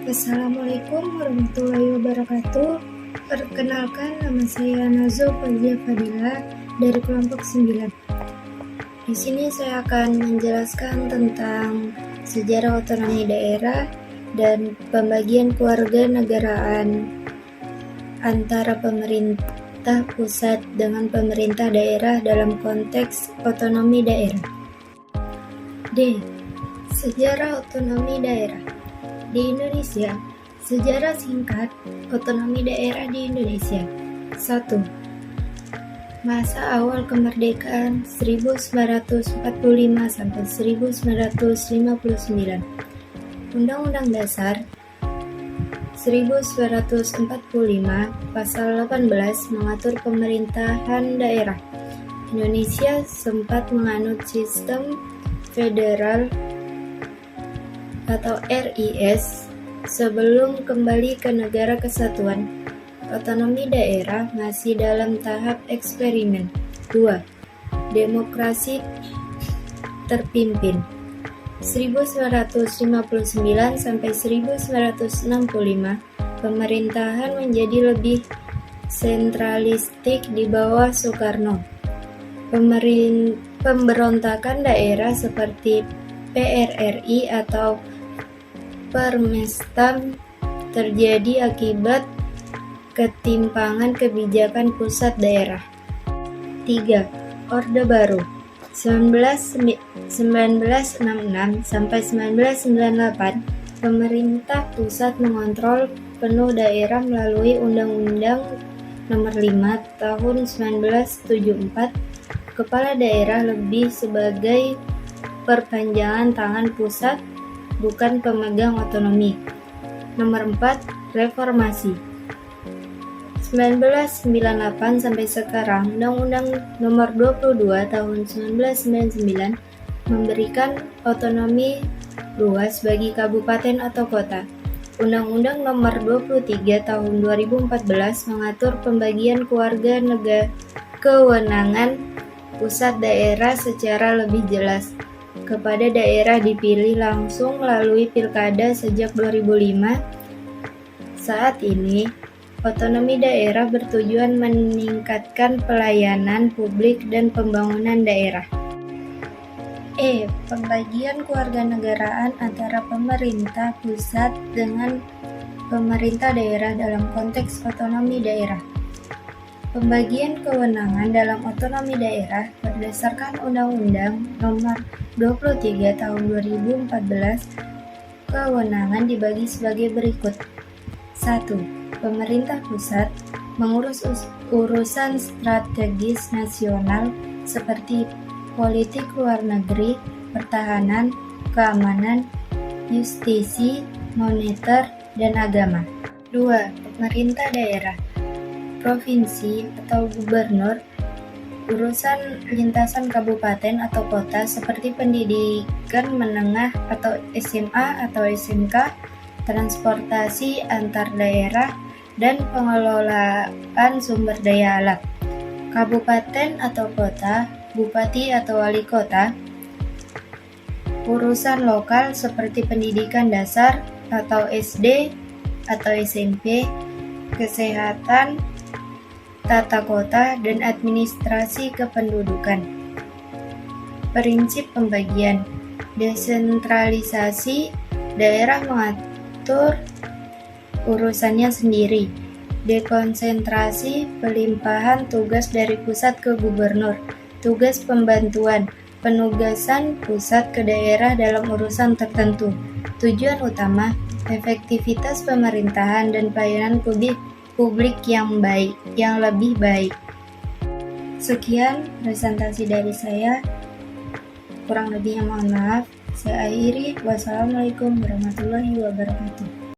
Assalamualaikum warahmatullahi wabarakatuh. Perkenalkan, nama saya Nazo Fazia Fadila dari kelompok 9. Di sini saya akan menjelaskan tentang sejarah otonomi daerah dan pembagian kewarganegaraan antara pemerintah pusat dengan pemerintah daerah dalam konteks otonomi daerah. D. Sejarah otonomi daerah di Indonesia. Sejarah singkat otonomi daerah di Indonesia. 1. Masa awal kemerdekaan 1945 sampai 1959. Undang-Undang Dasar 1945 Pasal 18 mengatur pemerintahan daerah. Indonesia sempat menganut sistem federal atau RIS sebelum kembali ke negara kesatuan. Otonomi daerah masih dalam tahap eksperimen. 2. Demokrasi terpimpin 1959 sampai 1965 pemerintahan menjadi lebih sentralistik di bawah Soekarno. Pemberontakan daerah seperti PRRI atau Permestam terjadi akibat ketimpangan kebijakan pusat daerah. 3. Orde Baru 1966 sampai 1998 pemerintah pusat mengontrol penuh daerah melalui Undang-Undang Nomor 5 Tahun 1974. Kepala daerah lebih sebagai perpanjangan tangan pusat, bukan pemegang otonomi. Nomor 4. Reformasi 1998 sampai sekarang, Undang-Undang Nomor 22 Tahun 1999 memberikan otonomi luas bagi kabupaten atau kota. Undang-Undang Nomor 23 Tahun 2014 mengatur pembagian kewenangan pusat daerah secara lebih jelas. Kepada daerah dipilih langsung melalui pilkada sejak 2005. Saat ini, otonomi daerah bertujuan meningkatkan pelayanan publik dan pembangunan daerah. E. Pembagian kewarganegaraan antara pemerintah pusat dengan pemerintah daerah dalam konteks otonomi daerah. Pembagian kewenangan dalam otonomi daerah berdasarkan Undang-Undang Nomor 23 Tahun 2014. Kewenangan dibagi sebagai berikut. 1. Pemerintah pusat mengurus urusan strategis nasional seperti politik luar negeri, pertahanan, keamanan, justisi, moneter, dan agama. 2. Pemerintah daerah provinsi atau gubernur, urusan lintasan kabupaten atau kota seperti pendidikan menengah atau SMA atau SMK, transportasi antar daerah, dan pengelolaan sumber daya alam. Kabupaten atau kota, bupati atau wali kota, urusan lokal seperti pendidikan dasar atau SD atau SMP, kesehatan, tata kota, dan administrasi kependudukan. Prinsip pembagian. Desentralisasi, daerah mengatur urusannya sendiri. Dekonsentrasi, pelimpahan tugas dari pusat ke gubernur. Tugas pembantuan, penugasan pusat ke daerah dalam urusan tertentu. Tujuan utama, efektivitas pemerintahan dan pelayanan publik yang lebih baik. Sekian presentasi dari saya. Kurang lebihnya mohon maaf. Saya akhiri. Wassalamualaikum warahmatullahi wabarakatuh.